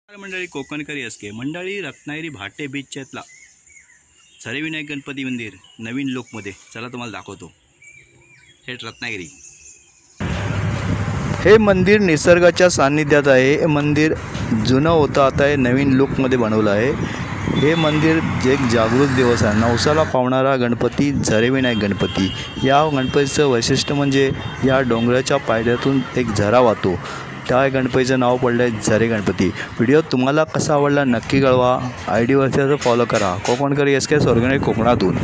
मंडळी कोकणकर एसके मंडळी रत्नागिरी भाटे बीचच्यातला झरेविनायक गणपती मंदिर नवीन लुकमध्ये चला तुम्हाला दाखवतो। थेट रत्नागिरी हे मंदिर निसर्गाच्या सान्निध्यात आहे। हे मंदिर जुनं होतं, आता हे नवीन लुकमध्ये बनवलं आहे। हे मंदिर एक जागृत दिवस आहे। नवसाला पावणारा गणपती झरेविनायक गणपती। या गणपतीचं वैशिष्ट्य म्हणजे या डोंगराच्या पायथ्यातून एक झरा वाहतो, त्या गणपतीचं नाव पडलं आहे झरे गणपती। व्हिडिओ तुम्हाला कसा आवडला नक्की कळवा। आयडीवरती फॉलो करा। कोकणकर एसके स्वर्गणे कोकणातून।